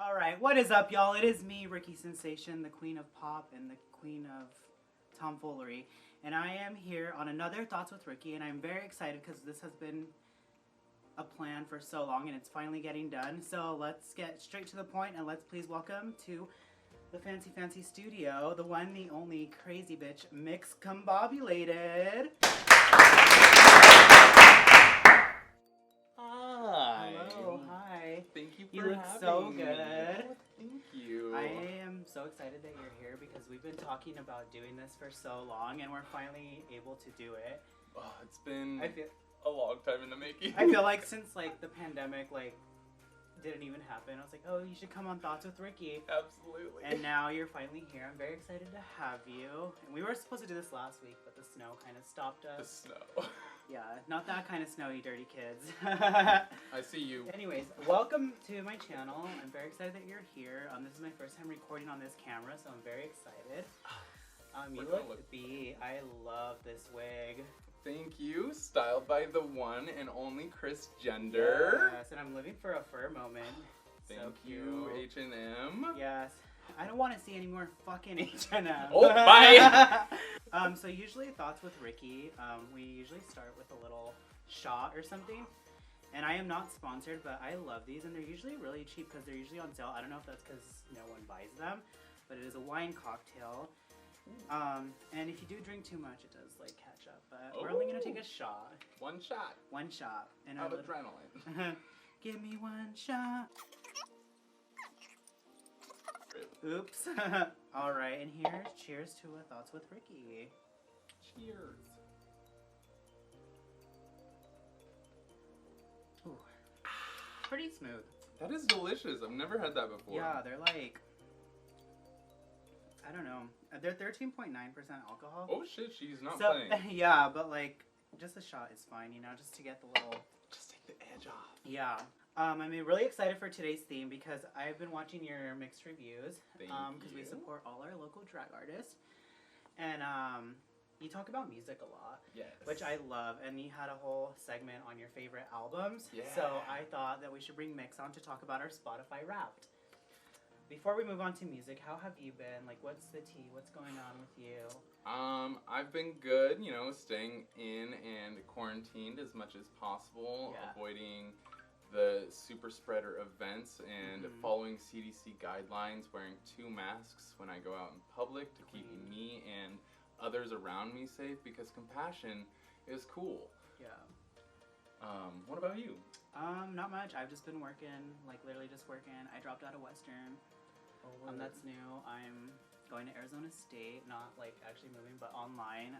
Alright, what is up, y'all? It is me, Rikki Sensation, the queen of pop and the queen of tomfoolery. And I am here on another Thoughts with Rikki, and I'm very excited because this has been a plan for so long and it's finally getting done. So let's get straight to the point and let's please welcome to the fancy studio, the one, the only crazy bitch, Mx Combobulated. Hi. Hello, hi. Thank you for You look having so me. good. Oh, thank you. I am so excited that you're here because we've been talking about doing this for so long and we're finally able to do it. Oh, it's been I feel a long time in the making. I feel like since like the pandemic didn't even happen, I was like, oh, you should come on Thoughts with Rikki. Absolutely. And now you're finally here. I'm very excited to have you. And we were supposed to do this last week, but the snow kind of stopped us. The snow. Yeah, not that kind of snow, you dirty kids. I see you. Anyways, welcome to my channel. I'm very excited that you're here. This is my first time recording on this camera, so I'm very excited. You look B. I love this wig. Thank you. Styled by the one and only Chris Gender. Yes, and I'm living for a fur moment. Thank So you, cute. H&M. Yes. I don't want to see any more fucking H&M. Oh, bye! So usually Thoughts with Rikki, we usually start with a little shot or something. And I am not sponsored, but I love these, and they're usually really cheap because they're usually on sale. I don't know if that's because no one buys them, but it is a wine cocktail. And if you do drink too much, it does like catch up. But we're only gonna take a shot. One shot. One shot. And of adrenaline. Give me one shot. Oops. Alright, and here's cheers to a Thoughts with Rikki. Cheers. Ooh. Pretty smooth. That is delicious. I've never had that before. Yeah, they're like, I don't know. They're 13.9% alcohol. Oh shit, she's not playing. Yeah, but like, just a shot is fine, you know, just to get the little... Just take the edge off. Yeah. I'm really excited for today's theme because I've been watching your mixed reviews. Because we support all our local drag artists. And you talk about music a lot. Yes. Which I love. And you had a whole segment on your favorite albums. Yeah. So I thought that we should bring Mx on to talk about our Spotify Wrapped. Before we move on to music, how have you been? Like, what's the tea? What's going on with you? I've been good, you know, staying in and quarantined as much as possible, avoiding the super spreader events and following CDC guidelines, wearing 2 masks when I go out in public to keep me and others around me safe because compassion is cool. Yeah. What about you? Not much. I've just been working, like literally just working. I dropped out of Western. That's new. I'm going to Arizona State, not like actually moving, but online.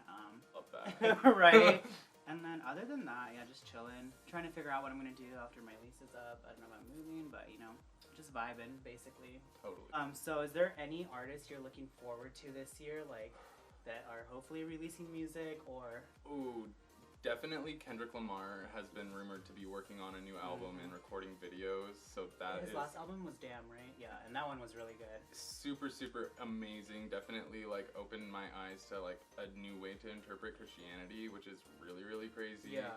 Love that. Right. And then other than that, yeah, just chilling. Trying to figure out what I'm going to do after my lease is up. I don't know if I'm moving, but you know, just vibing basically. Totally. So is there any artists you're looking forward to this year, like that are hopefully releasing music or? Ooh, definitely Kendrick Lamar has been rumored to be working on a new album and recording videos, so that his last album was Damn, right? Yeah, and that one was really good. Super amazing. Definitely like opened my eyes to like a new way to interpret Christianity, which is really crazy. Yeah.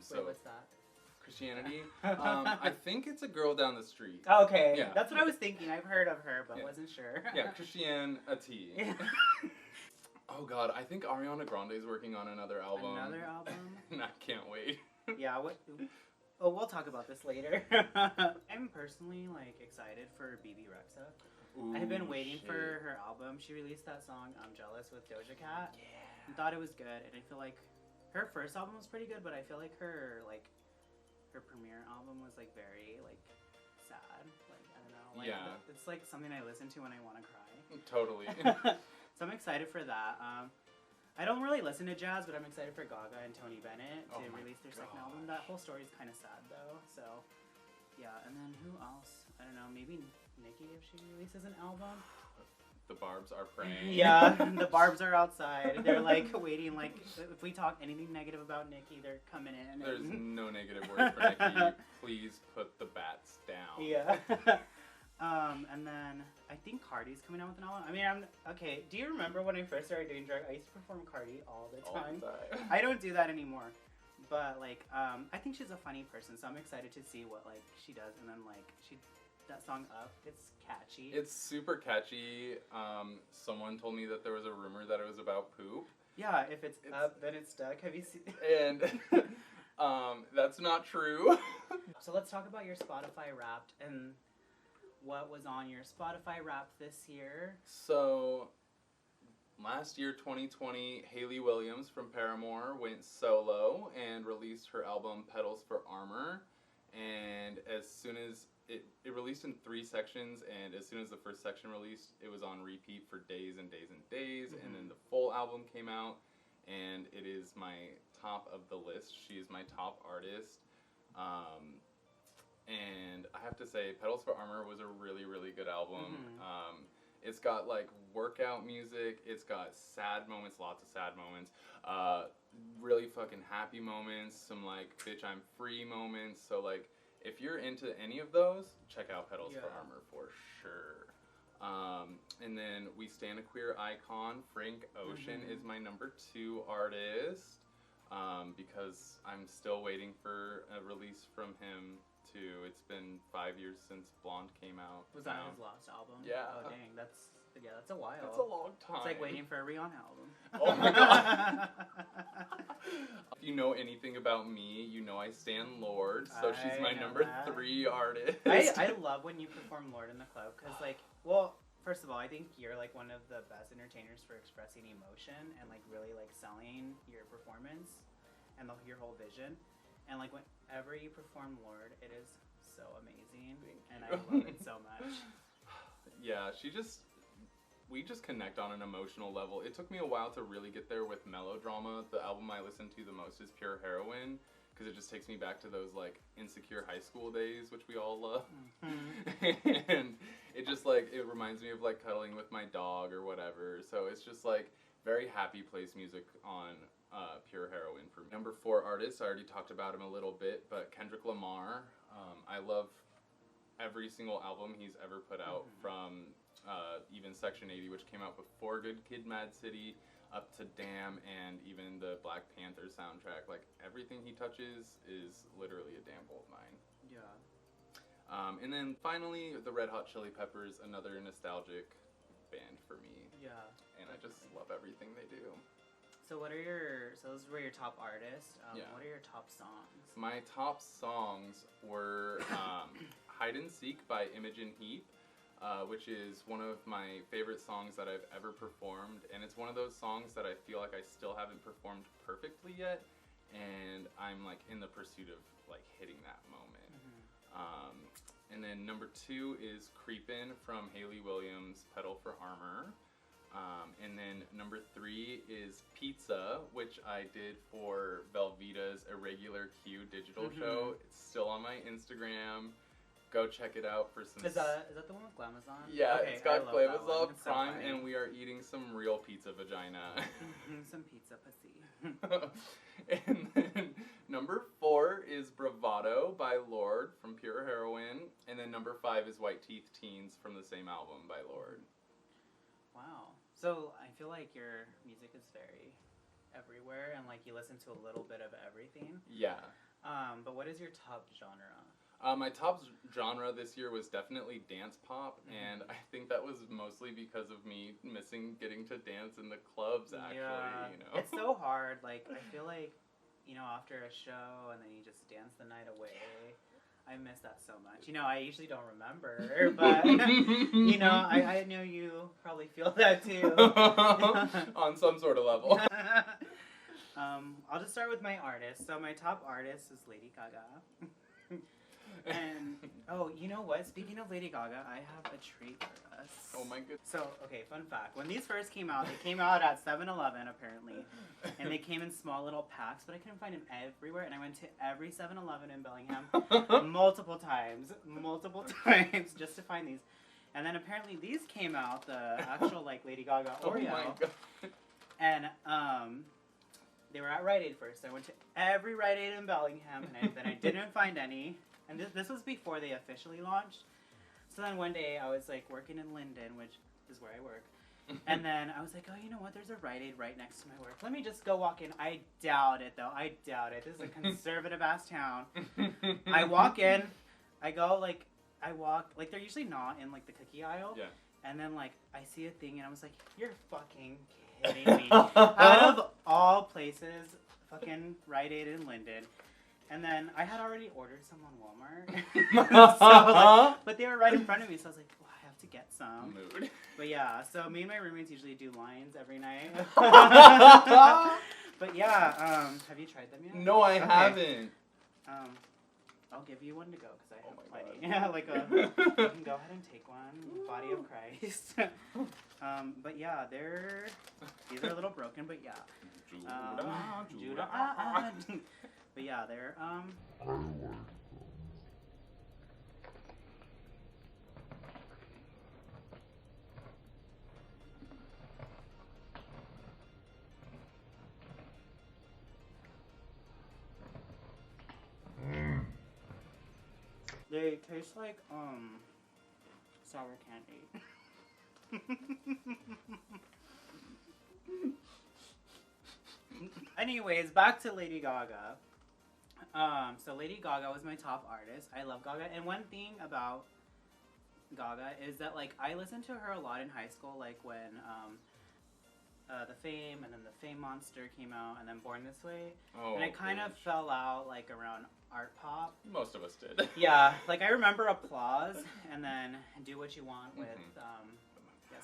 So wait, what's that? Christianity? I think it's a girl down the street. Okay. Yeah. That's what I was thinking. I've heard of her, but wasn't sure. Yeah, Christianity. Yeah. Oh god, I think Ariana Grande is working on another album. Another album? And I can't wait. Yeah, oh, we'll talk about this later. I'm personally, like, excited for BB Rexa. Ooh, I've been waiting for her album. She released that song, I'm Jealous, with Doja Cat. Yeah. And thought it was good, and I feel like her first album was pretty good, but I feel like her premiere album was, like, very, like, sad. Like, I don't know. Like, yeah. It's, like, something I listen to when I want to cry. Totally. So I'm excited for that. I don't really listen to jazz, but I'm excited for Gaga and Tony Bennett to release their second album. That whole story is kind of sad, though. So, yeah. And then who else? I don't know. Maybe Nicki if she releases an album. The Barbs are praying. Yeah, the Barbs are outside. They're like waiting. Like if we talk anything negative about Nicki, they're coming in. There's no negative words for Nicki. Please put the bats down. Yeah. And then I think Cardi's coming out with an album. I mean, okay. Do you remember when I first started doing drag? I used to perform Cardi all the time. I don't do that anymore. But like, I think she's a funny person, so I'm excited to see what like she does. And then like that song Up. It's catchy. It's super catchy. Someone told me that there was a rumor that it was about poop. Yeah, if it's up, then it's stuck. Have you seen? And that's not true. So let's talk about your Spotify Wrapped and what was on your Spotify Wrapped this year. So last year, 2020, Hayley Williams from Paramore went solo and released her album Petals for Armor. And as soon as it released in 3 sections, and as soon as the first section released, it was on repeat for days and days and days. And then the full album came out, and it is my top of the list. She is my top artist. And I have to say, Petals for Armor was a really, really good album. It's got like workout music, it's got sad moments, lots of sad moments, really fucking happy moments, some like bitch I'm free moments. So like if you're into any of those, check out Petals for Armor for sure. And then We Stand a Queer Icon, Frank Ocean is my number 2 artist, because I'm still waiting for a release from him too. It's been 5 years since Blonde came out. Was that his last album? Yeah. Oh dang, that's a while. That's a long time. It's like waiting for a Rihanna album. Oh my god. If you know anything about me, you know I stan Lorde, so she's my number 3 artist. I love when you perform Lorde in the club, because like, well, first of all, I think you're like one of the best entertainers for expressing emotion and like really like selling your performance and your whole vision. And like whenever you perform Lorde, it is so amazing, and I love it so much. Yeah, we just connect on an emotional level. It took me a while to really get there with Melodrama. The album I listen to the most is Pure Heroine, because it just takes me back to those like insecure high school days, which we all love. And it just like, it reminds me of like cuddling with my dog or whatever. So it's just like very happy place music on Pure Heroine for me. Number 4 artist, I already talked about him a little bit, but Kendrick Lamar. I love every single album he's ever put out, from even Section 80, which came out before Good Kid, Mad City, up to Damn, and even the Black Panther soundtrack. Like, everything he touches is literally a damn gold mine. Yeah. And then finally, the Red Hot Chili Peppers, another nostalgic band for me. Yeah. And I just love everything they do. So those were your top artists. What are your top songs? My top songs were Hide and Seek by Imogen Heap, which is one of my favorite songs that I've ever performed, and it's one of those songs that I feel like I still haven't performed perfectly yet, and I'm like in the pursuit of like hitting that moment. And then number 2 is Creepin' from Hayley Williams, Petal for Armor. And then number 3 is Pizza, which I did for Velveeta's Irregular Q digital show. It's still on my Instagram. Go check it out for some... Is that the one with Glamazon? Yeah, okay, it's got Glamazon so Prime, funny. and we are eating some real pizza vagina. Some pizza pussy. And then number 4 is Bravado by Lorde from Pure Heroine. And then number 5 is White Teeth Teens from the same album by Lorde. Wow. So I feel like your music is very everywhere, and like you listen to a little bit of everything. Yeah. But what is your top genre? My top genre this year was definitely dance pop, and I think that was mostly because of me missing getting to dance in the clubs, actually, you know. It's so hard. Like, I feel like, you know, after a show and then you just dance the night away, I miss that so much. You know, I usually don't remember, but, you know, I know you probably feel that too. On some sort of level. I'll just start with my artist. So my top artist is Lady Gaga. And, oh, you know what? Speaking of Lady Gaga, I have a treat for us. Oh my goodness. So, okay, fun fact. When these first came out, they came out at 7-Eleven, apparently. And they came in small little packs, but I couldn't find them everywhere. And I went to every 7-Eleven in Bellingham multiple times, just to find these. And then apparently these came out, the actual, like, Lady Gaga Oreo. Oh my god. And, they were at Rite Aid first. I went to every Rite Aid in Bellingham, and then I didn't find any. And this was before they officially launched. So then one day I was like working in Linden, which is where I work. And then I was like, oh, you know what? There's a Rite Aid right next to my work. Let me just go walk in. I doubt it, though. I doubt it. This is a conservative-ass town. I walk in. I go, like, I walked, like, they're usually not in, like, the cookie aisle. Yeah. And then, like, I see a thing, and I was like, you're fucking kidding me. Out of all places, fucking Rite Aid in Linden. And then I had already ordered some on Walmart. So, like, but they were right in front of me, so I was like, well, I have to get some. Mood. But yeah, so me and my roommates usually do lines every night. But yeah, have you tried them yet? No, I haven't. I'll give you one to go because I have plenty. God. Yeah, like you can go ahead and take one. Body of Christ. But yeah, these are a little broken, but yeah. Judah. But yeah, they're they taste like sour candy. Anyways, back to Lady Gaga. So Lady Gaga was my top artist. I love Gaga, and one thing about Gaga is that, like, I listened to her a lot in high school, like when the Fame and then the Fame Monster came out, and then Born This Way, and I kind of fell out like around art pop. Most of us did. Yeah, like I remember Applause, and then Do What You Want with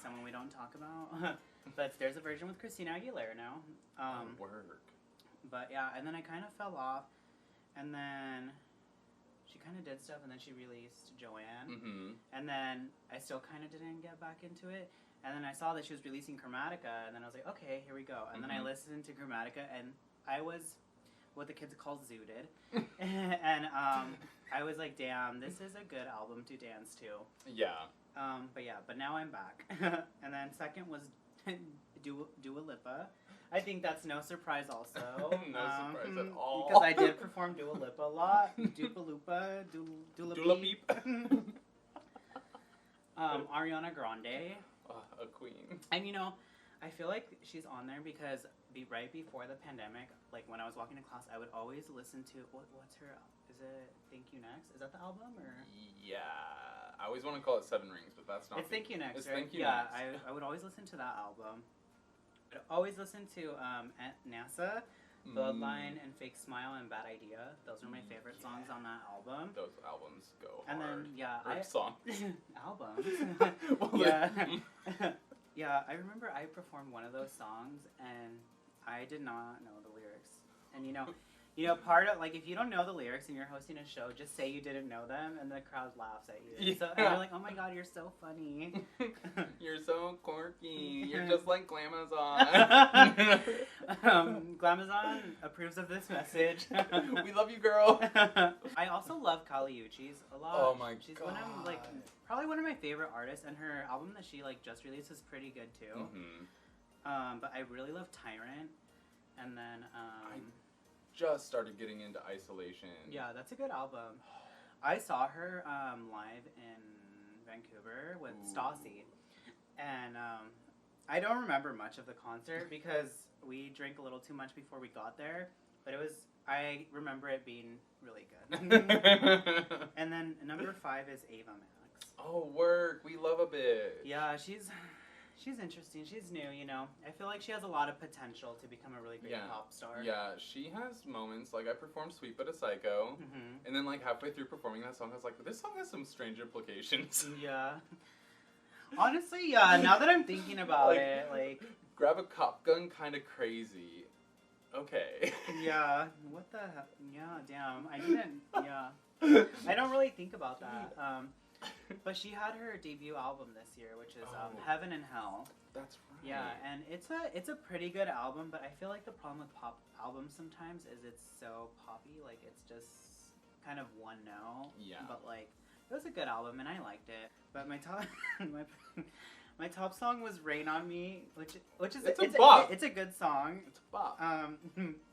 someone we don't talk about. But there's a version with Christina Aguilera now. Work. But yeah, and then I kind of fell off, and then she kind of did stuff, and then she released Joanne, and then I still kind of didn't get back into it, and then I saw that she was releasing Chromatica, and then I was like, okay, here we go, and then I listened to Chromatica, and I was what the kids call zooted, and I was like, damn, this is a good album to dance to. Yeah. But now I'm back, and then second was Dua Lipa. I think that's no surprise also. No surprise at all. Because I did perform Dua Lipa a lot. Dua Lipa, Dula Peep. Ariana Grande. A queen. And you know, I feel like she's on there because right before the pandemic, like when I was walking to class, I would always listen to, what's her, is it Thank You Next? Is that the album? Or? Yeah. I always want to call it Seven Rings, but that's not. It's Thank You Next, it's right? Thank You yeah, Next. I would always listen to that album. I'd always listen to NASA, Bloodline, and Fake Smile, and Bad Idea. Those are my favorite songs on that album. Those albums go and hard. Then, yeah. Song. Albums. Well, yeah. Yeah, I remember I performed one of those songs, and I did not know the lyrics. And you know, part of, like, if you don't know the lyrics and you're hosting a show, just say you didn't know them, and the crowd laughs at you. Yeah. So, and you're like, oh my god, you're so funny. You're so quirky. You're just like Glamazon. Glamazon approves of this message. We love you, girl. I also love Kali Uchis a lot. Oh my She's god. Probably one of my favorite artists, and her album that she just released is pretty good too. But I really love Tyrant, and then I just started getting into Isolation. Yeah, that's a good album. I saw her live in Vancouver with Stassi, and I don't remember much of the concert because we drank a little too much before we got there, but I remember it being really good. And then number 5 is Ava Max. Oh, work. We love a bit. Yeah, she's interesting. She's new, you know. I feel like she has a lot of potential to become a really great pop star. Yeah, she has moments. Like, I performed Sweet But a Psycho, and then, like, halfway through performing that song, I was like, this song has some strange implications. Yeah. Honestly, yeah, now that I'm thinking about it, like... Grab a cop gun, kind of crazy. Okay. Yeah, what the hell? Yeah, damn. I didn't, yeah. I don't really think about that. But she had her debut album this year, which is Heaven and Hell. That's right. Yeah, and it's a pretty good album, but I feel like the problem with pop albums sometimes is it's so poppy, like it's just kind of one note. Yeah. But like it was a good album and I liked it. But my top my top song was Rain on Me, which is it's a bop. It's a good song. It's a bop.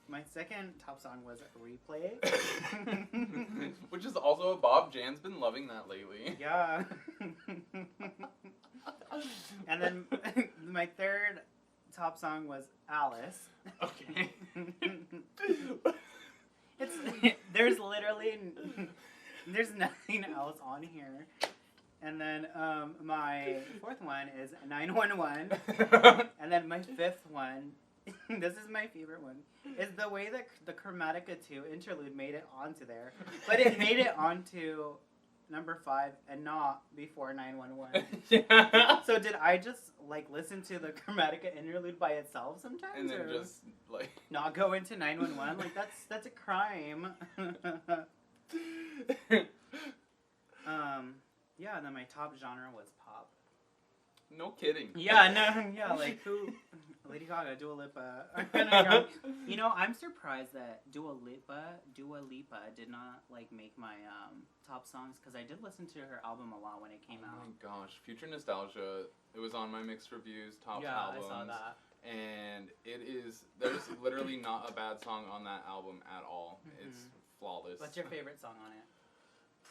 My second top song was Replay. Which is also a bop. Jan's been loving that lately. Yeah. And then my third top song was Alice. Okay. There's literally There's nothing else on here. And then my fourth one is 911. And then my fifth one, this is my favorite one, is the way that the Chromatica 2 interlude made it onto there. But it made it onto number 5 and not before 911. Yeah. So did I just like listen to the Chromatica interlude by itself sometimes? And then or just like not go into 911? Like that's a crime. Yeah, and then my top genre was pop. No kidding. Yeah, like who? Lady Gaga, Dua Lipa. You know, I'm surprised that Dua Lipa did not like make my top songs because I did listen to her album a lot when it came out. Oh my gosh, Future Nostalgia. It was on my mixed reviews top albums. Yeah, I saw that. And there's literally not a bad song on that album at all. Mm-hmm. It's flawless. What's your favorite song on it?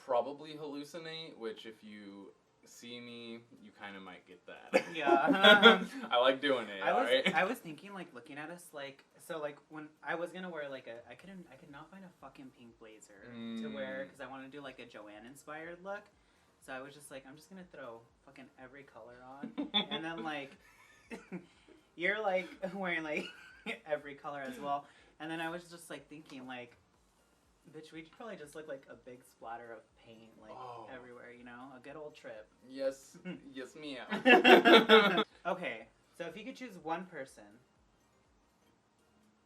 Probably Hallucinate, which if you see me, you kind of might get that. Yeah. I like doing it. I was thinking, like, looking at us, like, so, like, when I was gonna wear, like, I could not find a fucking pink blazer to wear because I want to do, like, a Joanne-inspired look. So I was just like, I'm just gonna throw fucking every color on. And then, like, you're, like, wearing, like, every color as well. And then I was just, like, thinking, like, bitch, we'd probably just look like a big splatter of paint, like, everywhere, you know? A good old trip. Yes. Yes, meow. Okay, so if you could choose one person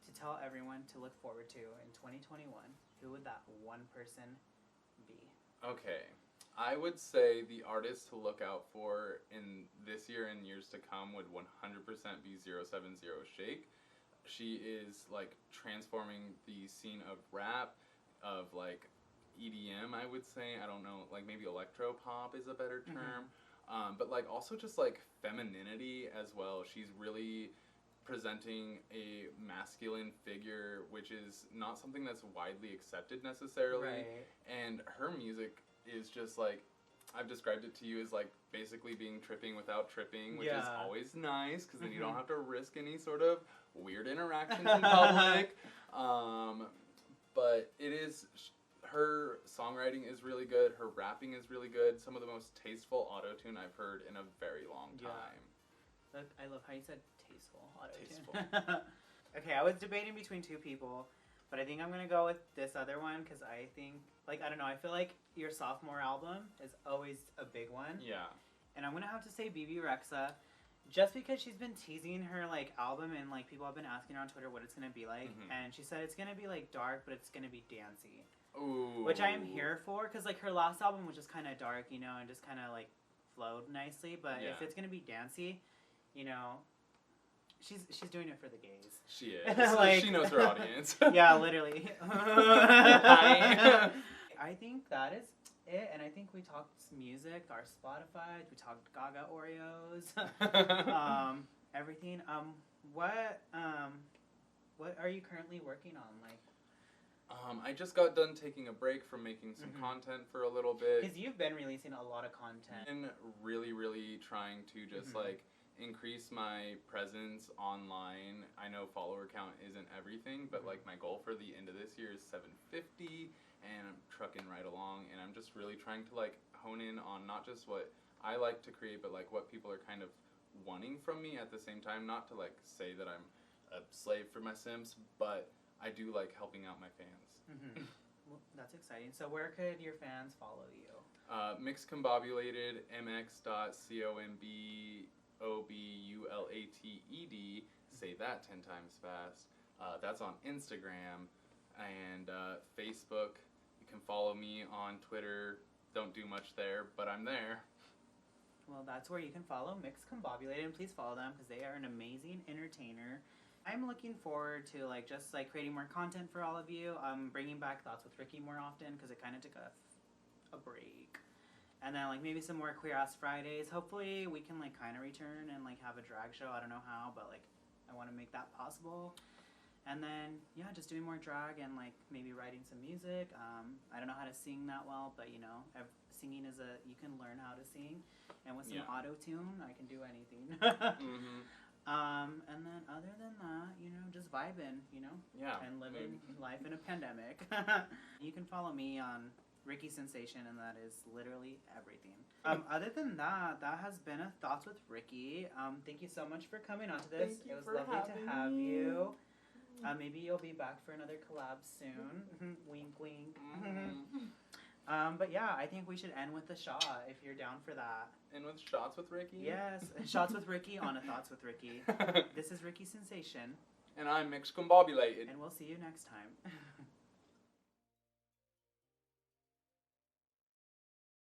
to tell everyone to look forward to in 2021, who would that one person be? Okay. I would say the artist to look out for in this year and years to come would 100% be 070 Shake. She is, like, transforming the scene of rap, of, like, EDM, I would say. I don't know, like, maybe electro-pop is a better term. Mm-hmm. But, like, also just, like, femininity as well. She's really presenting a masculine figure, which is not something that's widely accepted necessarily. Right. And her music is just, like, I've described it to you as, like, basically being tripping without tripping, which is always nice, because then you don't have to risk any sort of weird interactions in public. But it is, her songwriting is really good, her rapping is really good, some of the most tasteful auto-tune I've heard in a very long time. Look, I love how you said tasteful auto-tune. Okay, I was debating between two people, but I think I'm going to go with this other one, because I think, like, I don't know, I feel like your sophomore album is always a big one. Yeah. And I'm going to have to say BB Rexha. Just because she's been teasing her, like, album and, like, people have been asking her on Twitter what it's going to be like. Mm-hmm. And she said it's going to be, like, dark, but it's going to be dancey. Ooh. Which I am here for, because, like, her last album was just kind of dark, you know, and just kind of, like, flowed nicely. But if it's going to be dancey, you know, she's doing it for the gays. She is. Like, she knows her audience. Yeah, literally. I think that is it, and I think we talked music, our Spotify, we talked Gaga Oreos, everything. What are you currently working on? Like, I just got done taking a break from making some content for a little bit. Because you've been releasing a lot of content. And really, really trying to just like increase my presence online. I know follower count isn't everything, but like my goal for the end of this year is 750. And I'm trucking right along, and I'm just really trying to, like, hone in on not just what I like to create, but, like, what people are kind of wanting from me at the same time. Not to, like, say that I'm a slave for my Sims, but I do like helping out my fans. Well, that's exciting. So where could your fans follow you? Mx Combobulated, mx.combobulated. Say that 10 times fast. That's on Instagram and Facebook. You can follow me on Twitter. Don't do much there, but I'm there. Well, that's where you can follow Mx Combobulated, and please follow them because they are an amazing entertainer. I'm looking forward to just creating more content for all of you. Bringing back Thoughts with Rikki more often because it kind of took a break. And then maybe some more Queer Ass Fridays. Hopefully we can kind of return and have a drag show. I don't know how, but I want to make that possible. And then, yeah, just doing more drag and, maybe writing some music. I don't know how to sing that well, but, singing is you can learn how to sing. And with some auto-tune, I can do anything. And then other than that, just vibing, Yeah. and living life in a pandemic. You can follow me on Rikki Sensation, and that is literally everything. Other than that, that has been a Thoughts with Rikki. Thank you so much for coming on to this. It was lovely to have you. Maybe you'll be back for another collab soon. Wink, wink. But yeah, I think we should end with a shot if you're down for that. And with Shots with Rikki? Yes, Shots with Rikki on a Thoughts with Rikki. This is Rikki Sensation. And I'm Mx Combobulated. And we'll see you next time.